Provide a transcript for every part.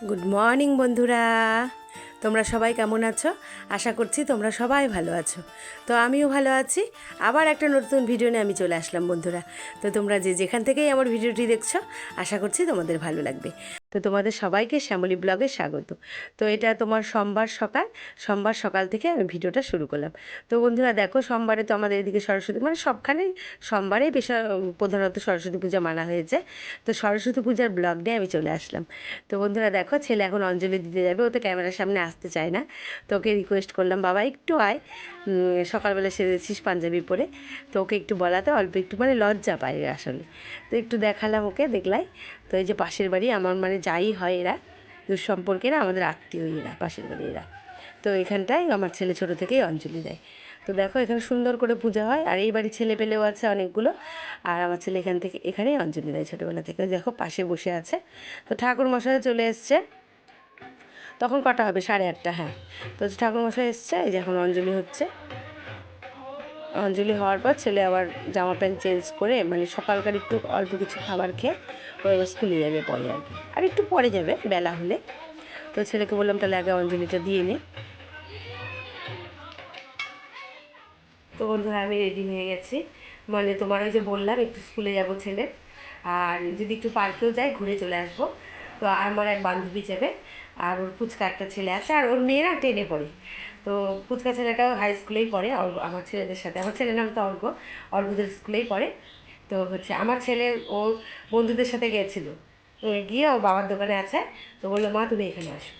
Good morning বন্ধুরা, তোমরা সবাই কেমন আছো? আশা করছি তোমরা সবাই ভালো আছো। তো আমিও ভালো আছি। আবার একটা নতুন ভিডিও নিয়ে আমি চলে আসলাম বন্ধুরা। তো তোমরা যে যেখান থেকেই আমার ভিডিওটি দেখছো, আশা করছি তোমাদের ভালো লাগবে। তো তোমাদের সবাইকে শ্যামলী ব্লগে স্বাগত। তো এটা তোমার সোমবার সকাল থেকে আমি ভিডিওটা শুরু করলাম। তো বন্ধুরা দেখো, সোমবারে তো আমাদের এদিকে সরস্বতী, মানে সবখানেই সোমবারেই প্রধানত সরস্বতী পূজা মানা হয়েছে। তো সরস্বতী পূজার ব্লগ নিয়ে আমি চলে আসলাম। তো বন্ধুরা দেখো, ছেলে এখন অঞ্জলি দিতে যাবে, ও তো ক্যামেরার সামনে আসতে চায় না। তো ওকে রিকোয়েস্ট করলাম, বাবা একটু আয়, সকালবেলা সেরেছিস পাঞ্জাবি পরে। তো ওকে একটু বলাতে অল্প একটু মানে লজ্জা পায় আসলে। তো একটু দেখালাম ওকে, দেখলাই। তো এই যে পাশের বাড়ি আমার মানে যাই হয় এরা দুঃসম্পর্কেরা, আমাদের আত্মীয় এরা, পাশের বাড়ি এরা। তো এখানটায় আমার ছেলে ছোটো থেকেই অঞ্জলি দেয়। তো দেখো এখানে সুন্দর করে পূজা হয়, আর এই বাড়ি ছেলে পেলেও আছে অনেকগুলো। আর আমার ছেলে এখানেই অঞ্জলি দেয় ছোটোবেলা থেকে। দেখো পাশে বসে আছে। তো ঠাকুর মশাই চলে এসছে। তখন কটা হবে? 8:30, হ্যাঁ। তো ঠাকুর মশাই এসছে, এই যে এখন অঞ্জলি হচ্ছে। অঞ্জলি হওয়ার পর ছেলে আবার জামা প্যান্ট চেঞ্জ করে, মানে সকালকার একটু অল্প কিছু খাবার খেয়ে ও এবার স্কুলে যাবে পরে আর কি, আর একটু পরে যাবে বেলা হলে। তো ছেলেকে বললাম তাহলে আগে অঞ্জলিটা দিয়ে নে। তো বন্ধুরা আমি রেডি হয়ে গেছি, মানে তোমার ওই যে বললাম একটু স্কুলে যাব ছেলে, আর যদি একটু পার্কেও যাই ঘুরে চলে আসবো। তো আমার এক বান্ধবী যাবে, আর ওর ফুচকা একটা ছেলে আছে, আর ওর মেয়েরা 10-এ পড়ে। তো ফুচকা ছেলেটাও হাই স্কুলেই পড়ে, আমার ছেলেদের সাথে। আমার ছেলের নাম তো অর্ঘদের স্কুলেই পড়ে। তো হচ্ছে আমার ছেলে ওর বন্ধুদের সাথে গিয়েছিলো, গিয়ে ওর বাবার দোকানে আছে। তো বললো মা তুমি এখানে আসো।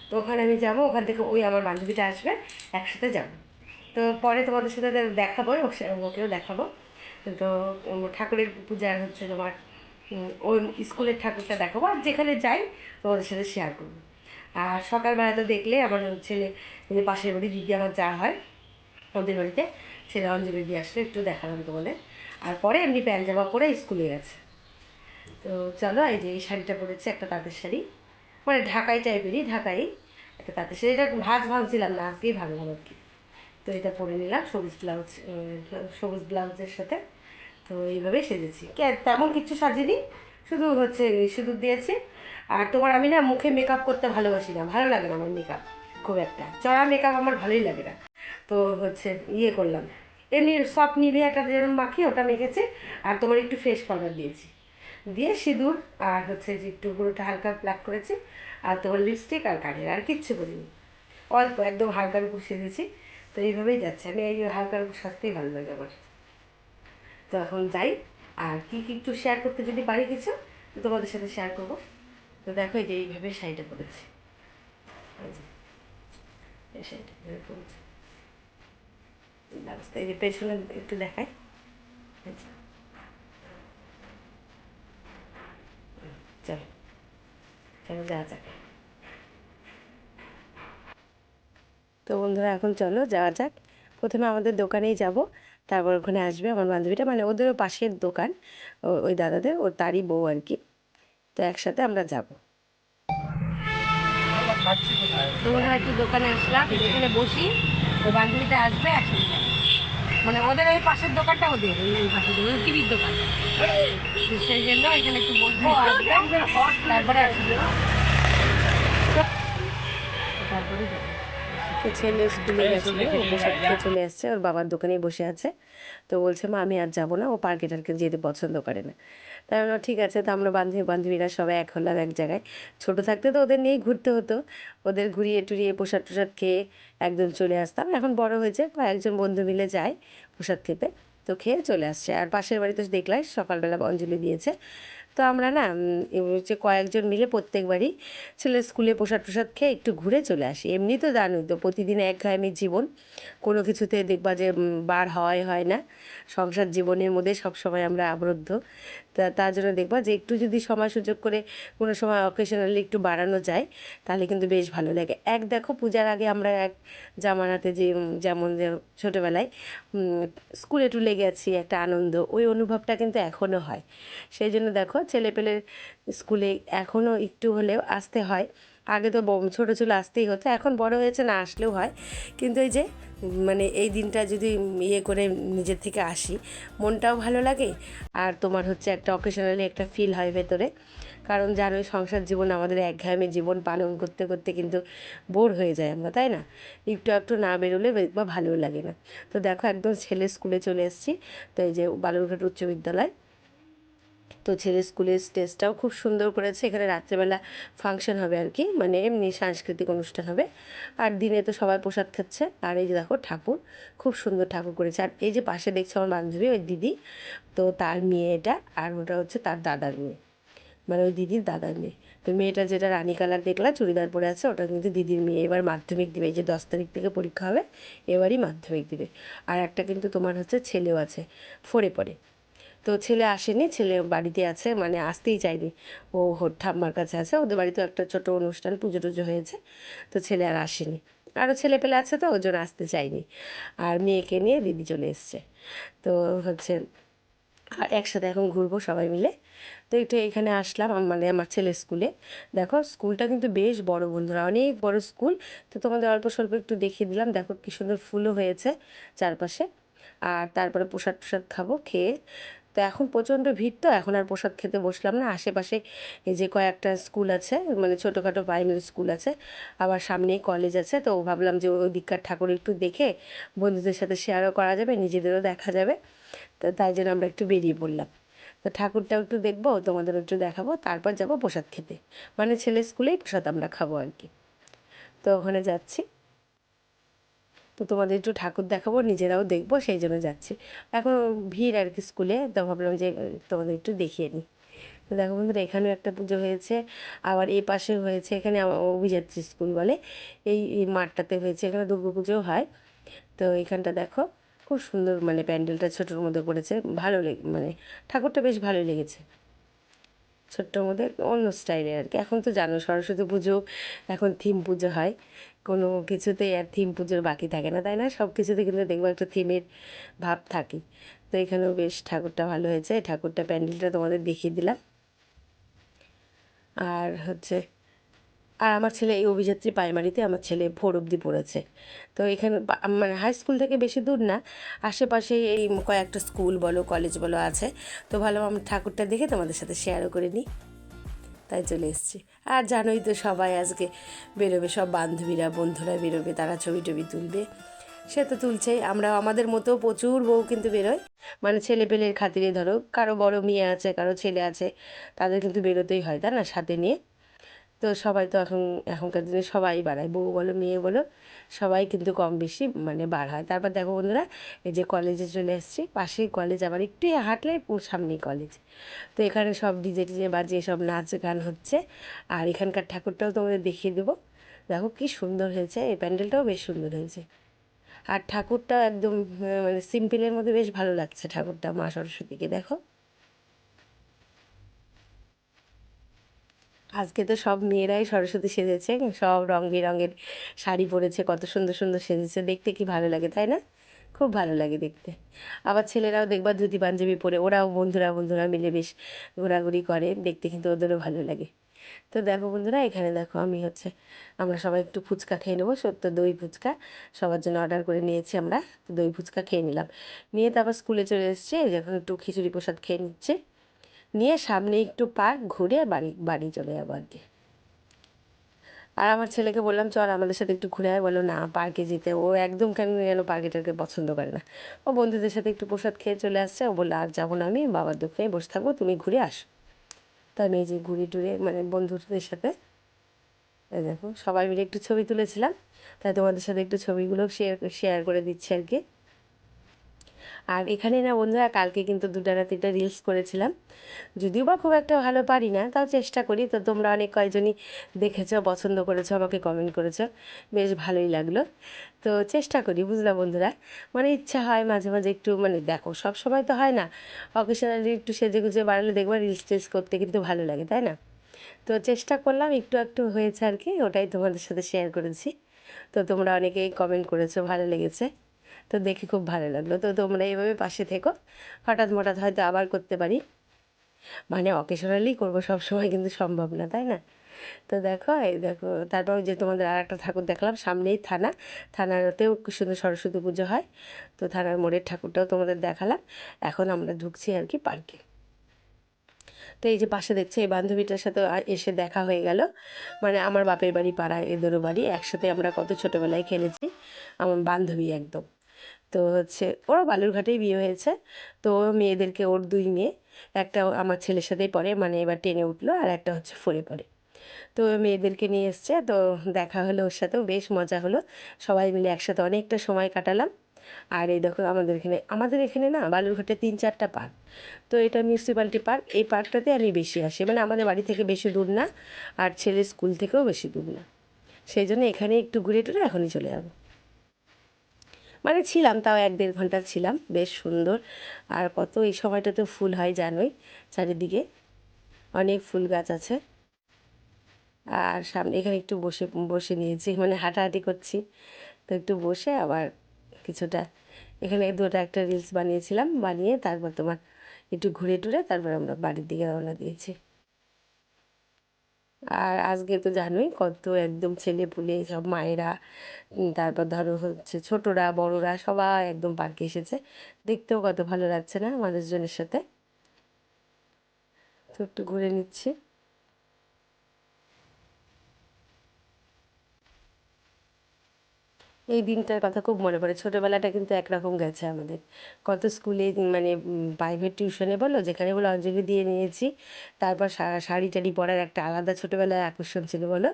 তো ওখানে আমি যাবো, ওখান থেকে ওই আমার বান্ধবীটা আসবে, একসাথে যাবো। তো পরে তোমাদের সাথে দেখাবো, ওকেও দেখাবো। তো ঠাকুরের পূজা হচ্ছে তোমার, ওই স্কুলের ঠাকুরটা দেখাবো, আর যেখানে যাই তোমাদের সাথে শেয়ার করবো। আর সকালবেলা তো দেখলে আমার ছেলে, যে পাশের বাড়ি দিদি আমার যা হয়, ওদের বাড়িতে ছেলে অঞ্জলি দিয়ে আসলে একটু দেখালাম তোমাদের। আর পরে এমনি প্যান্ট জামা পরে স্কুলে গেছে। তো চলো, এই যে এই শাড়িটা পরেছে, একটা তাঁতের শাড়ি, মানে ঢাকাই টাইপেরই, ঢাকাই একটা তাঁতের শাড়ি। এটা ভাবছিলাম না, আজকেই ভাবলাম আর কি। তো এটা পরে নিলাম সবুজ ব্লাউজের সাথে। তো এইভাবেই সেজেছি, তেমন কিছু সাজিনি, শুধু হচ্ছে সিঁদুর দিয়েছি। আর তোমার আমি না মুখে মেকআপ করতে ভালোবাসি না, ভালো লাগে না আমার মেকআপ, খুব একটা চড়া মেকআপ আমার ভালোই লাগে না। তো হচ্ছে ইয়ে করলাম, এমনি সফট নিলে একটা যেরকম মাখি ওটা মেখেছি, আর তোমার একটু ফেস পাউডার দিয়েছি, দিয়ে সিঁদুর, আর হচ্ছে যে একটু পুরোটা হালকা প্লাক করেছি, আর তোমার লিপস্টিক আর কাজের, আর কিচ্ছু করিনি, অল্প একদম হালকার উপর সেজেছি। তো এইভাবেই যাচ্ছে, আমি এই হালকার উপর সাজতেই ভালো লাগে আমার। তো এখন যাই, আর কী কী একটু শেয়ার করতে যদি পারি কিছু, তো তোমাদের সাথে শেয়ার করবো। তো দেখো এই যে এইভাবে শাড়িটা পরেছি, এই শাড়িটা এভাবে পরেছি, ব্লাউজটা এই যে পেছনে একটু দেখাই। চলো চলো যাওয়া যাক। তো বন্ধুরা এখন চলো যাওয়া যাক। প্রথমে আমাদের দোকানেই যাব, তারপর ওখানে আসবে আমার বান্ধবীটা, মানে ওদেরও পাশের দোকান, ওই দাদাদের, ও তারই বউ আর কি। তো একসাথে আমরা যাব। তো ওরা একটু দোকানে আসলাম, এখানে বসি, ওই বান্ধবীটা আসবে, একসাথে যাবো। মানে ওদের ওই পাশের দোকানটা, ওদের ওই পাশের দোকান টিভির দোকান, সেই জন্য এখানে একটু বসবো, আসবে, তারপরে আসবে, তারপরে যাবো। তো ছেলে স্কুলে গেছিলো, ও পোশাক খেয়ে চলে আসছে, ওর বাবার দোকানেই বসে আছে। তো বলছে মা আমি আর যাবো না, ও পার্কে টার্কে যেতে পছন্দ করে না। তাই বললাম ঠিক আছে। তো আমরা বান্ধবীরা সবাই এক হলাম এক জায়গায়। ছোটো থাকতে তো ওদের নিয়েই ঘুরতে হতো, ওদের ঘুরিয়ে টুরিয়ে প্রসাদ টসাদ খেয়ে একদম চলে আসতাম। এখন বড় হয়েছে, কয়েকজন বন্ধু মিলে যায় প্রসাদ খেতে, তো খেয়ে চলে আসছে। আর পাশের বাড়িতে দেখলাই সকালবেলা অঞ্জলি দিয়েছে। তো আমরা না হচ্ছে কয়েকজন মিলে প্রত্যেকবারই ছেলের স্কুলে প্রসাদ টসাদ খেয়ে একটু ঘুরে চলে আসি। এমনি তো জানোই তো প্রতিদিন একঘেয়েমি জীবন, কোনো কিছুতে দেখবা যে বার হয় না, সংসার জীবনের মধ্যে সবসময় আমরা আবদ্ধ। তার জন্য দেখবা যে একটু যদি সময় সুযোগ করে কোনো সময় অকেশনালি একটু বাড়ানো যায়, তাহলে কিন্তু বেশ ভালো লাগে। দেখো পূজার আগে আমরা এক জামানাতে যে যেমন যে ছোটোবেলায় স্কুলে টুলে গেছি, একটা আনন্দ, ওই অনুভবটা কিন্তু এখনও হয়। সেই জন্য দেখো ছেলেপেলের স্কুলে এখনও একটু হলেও আসতে হয়। আগে তো ছোটো ছিল আসতেই হতো, এখন বড় হয়েছে না আসলেও হয়। কিন্তু এই যে মানে এই দিনটা যদি ইয়ে করে নিজের থেকে আসি, মনটাও ভালো লাগে, আর তোমার হচ্ছে একটা অকেশনালি একটা ফিল হয় ভেতরে। কারণ জানোই সংসার জীবন আমাদের একঘেয়েমি জীবন পালন করতে করতে কিন্তু বোর হয়ে যায় আমরা, তাই না? একটু একটু না বেরোলে বা ভালোও লাগে না। তো দেখো একদম ছেলে স্কুলে চলে এসেছি। তো এই যে বালুরঘাট উচ্চ বিদ্যালয়, তো ছেলের স্কুলের স্টেজটাও খুব সুন্দর করেছে। এখানে রাত্রেবেলা ফাংশন হবে আর কি, মানে এমনি সাংস্কৃতিক অনুষ্ঠান হবে, আর দিনে তো সবাই প্রসাদ খাচ্ছে। আর এই যে দেখো ঠাকুর, খুব সুন্দর ঠাকুর করেছে। আর এই যে পাশে দেখছো আমার বান্ধবী, ওই দিদি, তো তার মেয়ে এটা, আর ওটা হচ্ছে তার দাদার মেয়ে, মানে ওই দিদির দাদার মেয়ে। তো মেয়েটা যেটা রানী কালার দেখলা চুড়িদার পরে আছে, ওটা কিন্তু দিদির মেয়ে। এবার মাধ্যমিক দিবে, এই যে 10 তারিখ থেকে পরীক্ষা হবে, এবারই মাধ্যমিক দিবে। আর একটা কিন্তু তোমার হচ্ছে ছেলেও আছে, 4-এ পড়ে। তো ছেলে আসেনি, ছেলে বাড়িতে আছে, মানে আসতেই চায়নি, ও ঠাম্মার কাছে আছে। ওদের বাড়িতেও একটা ছোটো অনুষ্ঠান, পুজো টুজো হয়েছে, তো ছেলে আর আসেনি। আরও ছেলে পেলে আছে, তো ওর জন্য আসতে চায়নি। আর মেয়েকে নিয়ে দিদি চলে এসছে। তো হচ্ছে একসাথে এখন ঘুরবো সবাই মিলে। তো একটু এখানে আসলাম, মানে আমার ছেলের স্কুলে। দেখো স্কুলটা কিন্তু বেশ বড় বন্ধুরা, অনেক বড় স্কুল। তো তোমাদের অল্প স্বল্প একটু দেখিয়ে দিলাম। দেখো কী সুন্দর ফুলও হয়েছে চারপাশে। আর তারপরে প্রসাদ টসাদ খাবো, খেয়ে তো এখন প্রচণ্ড ভিড়, তো এখন আর প্রসাদ খেতে বসলাম না। আশেপাশে এই যে কয়েকটা স্কুল আছে, মানে ছোটোখাটো প্রাইমারি স্কুল আছে, আবার সামনেই কলেজ আছে। তো ভাবলাম যে ওই দিককার ঠাকুর একটু দেখে বন্ধুদের সাথে শেয়ারও করা যাবে, নিজেদেরও দেখা যাবে। তো তাই জন্য আমরা একটু বেরিয়ে পড়লাম। তো ঠাকুরটাও একটু দেখবো, তোমাদের একটু দেখাবো, তারপর যাব প্রসাদ খেতে, মানে ছেলের স্কুলেই প্রসাদ আমরা খাবো আর কি। তো ওখানে যাচ্ছি, তো তোমাদের একটু ঠাকুর দেখাবো, নিজেরাও দেখবো, সেই জন্য যাচ্ছি। এখন ভিড় আর কি স্কুলে, তো ভাবলাম যে তোমাদের একটু দেখিয়ে নিই। তো দেখো বন্ধুরা, এখানেও একটা পুজো হয়েছে, আবার এই পাশে হয়েছে, এখানে অভিযাত্রী স্কুল বলে, এই মাঠটাতে হয়েছে, এখানে দুর্গা পুজোও হয়। তো এইখানটা দেখো খুব সুন্দর, মানে প্যান্ডেলটা ছোটোর মধ্যে করেছে, ভালো মানে ঠাকুরটা বেশ ভালোই লেগেছে, ছোট্টোর মধ্যে অন্য স্টাইলের আর কি। এখন তো জানো সরস্বতী পুজো এখন থিম পুজো হয়, কোনো কিছুতেই আর থিম পুজোর বাকি থাকে না, তাই না? সব কিছুতে কিন্তু দেখবো একটা থিমের ভাব থাকে। তো এখানেও বেশ ঠাকুরটা ভালো হয়েছে, ঠাকুরটা প্যান্ডেলটা তোমাদের দেখিয়ে দিলাম। আর হচ্ছে, আর আমার ছেলে এই অভিযাত্রী প্রাইমারিতে, আমার ছেলে 4 অবধি পড়েছে। তো এখানে মানে হাই স্কুল থেকে বেশি দূর না, আশেপাশে এই কয়েকটা স্কুল বলো কলেজ বলো আছে। তো ভালো, আমি ঠাকুরটা দেখে তোমাদের সাথে শেয়ারও করে নিই, তাই চলে এসেছি। আর জানোই তো সবাই আজকে বেরোবে, সব বান্ধবীরা বন্ধুরা বেরোবে, তারা ছবি টবি তুলবে, সে তো তুলছেই। আমরা আমাদের মতো প্রচুর বউ কিন্তু বেরোয়, মানে ছেলে পেলের খাতিরে, ধরো কারো বড় মেয়ে আছে, কারো ছেলে আছে, তাদের কিন্তু বেরোতেই হয়, তাই না, সাথে নিয়ে। তো সবাই তো এখনকার দিনে সবাই বাড়ায়, বউ বলো মেয়ে বলো, সবাই কিন্তু কম বেশি মানে বার হয়। তারপর দেখো বন্ধুরা, এই যে কলেজে চলে এসেছি, পাশেই কলেজ, আবার একটু হাঁটলে সামনেই কলেজ। তো এখানে সব ডিজে টিজে বাজিয়ে সব নাচ গান হচ্ছে। আর এখানকার ঠাকুরটাও তোমাদের দেখিয়ে দেবো। দেখো কি সুন্দর হয়েছে, এই প্যান্ডেলটাও বেশ সুন্দর হয়েছে। আর ঠাকুরটা একদম মানে সিম্পলের মধ্যে বেশ ভালো লাগছে ঠাকুরটা, মা সরস্বতীকে দেখো। আজকে তো সব মেয়েরাই সরস্বতী সেজেছে, সব রং বেরঙের শাড়ি পরেছে, কত সুন্দর সুন্দর সেজেছে, দেখতে কি ভালো লাগে, তাই না? খুব ভালো লাগে দেখতে। আবার ছেলেরাও দেখবা ধুতি পাঞ্জাবি পরে, ওরাও বন্ধুরা বন্ধুরা মিলে বেশ ঘোরাঘুরি করে, দেখতে কিন্তু ওদেরও ভালো লাগে। তো দেখো বন্ধুরা, এখানে দেখো আমি হচ্ছে, আমরা সবাই একটু ফুচকা খেয়ে নেবো, সত্য দই ফুচকা সবার জন্য অর্ডার করে নিয়েছি আমরা। তো দই ফুচকা খেয়ে নিলাম, নিয়ে তারপর স্কুলে চলে এসেছি, যখন একটু খিচুড়ি প্রসাদ খেয়ে নিচ্ছে, নিয়ে সামনে একটু পার্ক ঘুরে বাড়ি বাড়ি চলে যাবো আর কি। আর আমার ছেলেকে বললাম চল আমাদের সাথে একটু ঘুরে আয়, বলো না পার্কে যেতে, ও একদম কেন যেন পার্কে টার্কে পছন্দ করে না। ও বন্ধুদের সাথে একটু প্রসাদ খেয়ে চলে আসছে, ও বললো আর যাবো না, আমি বাবার দোকানে বসে থাকবো, তুমি ঘুরে আসো। তো আমি এই যে ঘুরে টুরে মানে বন্ধুদের সাথে, এই দেখো সবাই মিলে একটু ছবি তুলেছিলাম, তাই তোমাদের সাথে একটু ছবিগুলো শেয়ার করে দিচ্ছি আর কি। আর এখানে না বন্ধুরা, কালকে কিন্তু 2টা না 3টা রিলস করেছিলাম, যদিও বা খুব একটা ভালো পারি না, তাও চেষ্টা করি। তো তোমরা অনেক কয়জনই দেখেছো, পছন্দ করেছো, আমাকে কমেন্ট করেছো, বেশ ভালোই লাগলো। তো চেষ্টা করি বুঝলা বন্ধুরা, মানে ইচ্ছা হয় মাঝে মাঝে একটু, মানে দেখো সব সময় তো হয় না, অকেশনালি একটু সেজে গুজে বাড়ালে দেখবা রিলস টিলস করতে কিন্তু ভালো লাগে, তাই না? তো চেষ্টা করলাম, একটু একটু হয়েছে আর কি, ওটাই তোমাদের সাথে শেয়ার করেছি। তো তোমরা অনেকেই কমেন্ট করেছো, ভালো লেগেছে, তো দেখে খুব ভালো লাগলো। তো তোমরা এইভাবে পাশে থেকো, হঠাৎ মঠাৎ হয়তো আবার করতে পারি, মানে অকেশনালি করবো, সব সময় কিন্তু সম্ভব না, তাই না? তো দেখো এই দেখো, তারপর যে তোমাদের আর একটা ঠাকুর দেখালাম, সামনেই থানা, থানাতেও খুব সুন্দর সরস্বতী পুজো হয়। তো থানার মোড়ের ঠাকুরটাও তোমাদের দেখালাম। এখন আমরা ঢুকছি আর কি পার্কে। তো এই যে পাশে দেখছে এই বান্ধবীটার সাথে এসে দেখা হয়ে গেল, মানে আমার বাপের বাড়ি পাড়ায় এদেরও বাড়ি, একসাথে আমরা কত ছোটোবেলায় খেলেছি, আমার বান্ধবী একদম। তো হচ্ছে ওরা বালুরঘাটেই বিয়ে হয়েছে। তো মেয়েদেরকে, ওর দুই মেয়ে, একটা আমার ছেলের সাথেই পড়ে, মানে এবার টেনে উঠলো, আর একটা হচ্ছে ফোরে পড়ে। তো মেয়েদেরকে নিয়ে এসছে, তো দেখা হলো ওর সাথেও, বেশ মজা হলো, সবাই মিলে একসাথে অনেকটা সময় কাটালাম। আর এই দেখো আমাদের এখানে না বালুরঘাটে 3-4টা পার্ক। তো এটা মিউনিসিপ্যালিটি পার্ক, এই পার্কটাতে আমি বেশি আসি, মানে আমাদের বাড়ি থেকে বেশি দূর না, আর ছেলের স্কুল থেকেও বেশি দূর না, সেই জন্য এখানে একটু ঘুরে টুরে এখনই চলে যাবো। মানে ছিলাম তাও 1-1.5 ঘন্টা ছিলাম, বেশ সুন্দর। আর কত এই সময়টা তো ফুল হয় জানোই, চারিদিকে অনেক ফুল গাছ আছে। আর সামনে এখানে একটু বসে বসে নিয়েছি, মানে হাঁটাহাঁটি করছি, তো একটু বসে আবার কিছুটা এখানে একটা রিলস বানিয়েছিলাম, বানিয়ে তারপর তোমার একটু ঘুরে টুরে তারপর আমরা বাড়ির দিকে রওনা দিয়েছি। আর আজকে তো জানোই কত একদম ছেলে পুলে সব মায়েরা, তারপর ধরো হচ্ছে ছোটরা বড়রা সবাই একদম পার্কে এসেছে, দেখতেও কত ভালো লাগছে না মানুষজনের সাথে। তো একটু ঘুরে নিচ্ছি। এই দিনটার কথা খুব মনে পড়ে, ছোটোবেলাটা কিন্তু একরকম গেছে আমাদের, কত স্কুলে মানে প্রাইভেট টিউশনে বলো যেখানে বলো অঞ্জলি দিয়ে নিয়েছি। তারপর শাড়ি টাড়ি পরার একটা আলাদা ছোটোবেলায় আকর্ষণ ছিল বলো,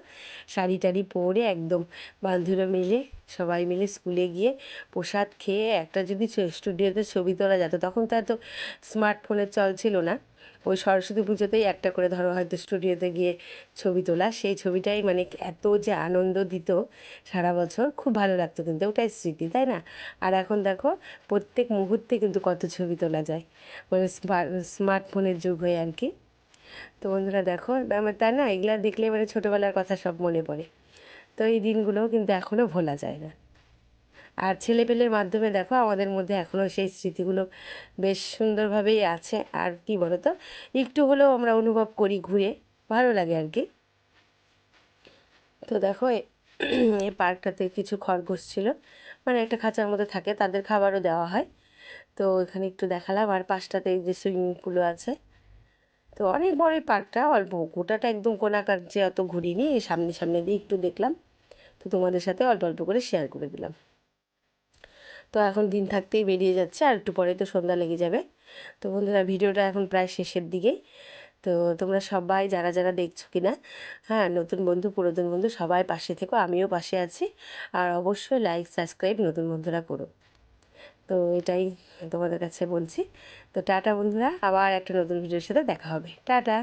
শাড়ি টাড়ি পরে একদম বান্ধবীরা মিলে সবাই মিলে স্কুলে গিয়ে প্রসাদ খেয়ে একটা যদি স্টুডিওতে ছবি তোলা যেত, তখন তো এত স্মার্টফোনের চল ছিল না, ওই সরস্বতী পুজোতেই একটা করে ধরো হয়তো স্টুডিওতে গিয়ে ছবি তোলা, সেই ছবিটাই মানে এত যে আনন্দ দিত সারা বছর, খুব ভালো লাগতো, কিন্তু ওটাই স্মৃতি, তাই না? আর এখন দেখো প্রত্যেক মুহূর্তে কিন্তু কত ছবি তোলা যায়, মানে স্মার্টফোনের যুগ হয়ে আর কি। তো বন্ধুরা দেখো আমার তাই না, এগুলা দেখলে মানে ছোটোবেলার কথা সব মনে পড়ে। তো এই দিনগুলোও কিন্তু এখনও ভোলা যায় না। আর ছেলেপেলের মাধ্যমে দেখো আমাদের মধ্যে এখনও সেই স্মৃতিগুলো বেশ সুন্দরভাবেই আছে। আর কি বলো তো, একটু হলেও আমরা অনুভব করি, ঘুরে ভালো লাগে আর কি। তো দেখো এই পার্কটাতে কিছু খরগোশ ছিল, মানে একটা খাঁচার মধ্যে থাকে, তাদের খাবারও দেওয়া হয়। তো এখানে একটু দেখালাম, আর পাশটাতে এই যে সুইমিং পুলও আছে। তো অনেক বড় এই পার্কটা, অল্প গোটাটা একদম কোনাকার যে অত ঘুরিনি, এই সামনে সামনে দিয়ে একটু দেখলাম, তো তোমাদের সাথে অল্প অল্প করে শেয়ার করে দিলাম। তো এখন দিন থাকতেই বেরিয়ে যাচ্ছে, আর একটু পরে তো সন্ধ্যা লেগে যাবে। তো বন্ধুরা ভিডিওটা এখন প্রায় শেষের দিকেই। তো তোমরা সবাই যারা যারা দেখছো কি না, হ্যাঁ, নতুন বন্ধু পুরাতন বন্ধু সবাই পাশে থেকো, আমিও পাশে আছি। আর অবশ্যই লাইক সাবস্ক্রাইব নতুন বন্ধুরা করো। তো এটাই তোমাদের কাছে বলছি। তো টাটা বন্ধুরা, আবার একটা নতুন ভিডিওর সাথে দেখা হবে, টাটা।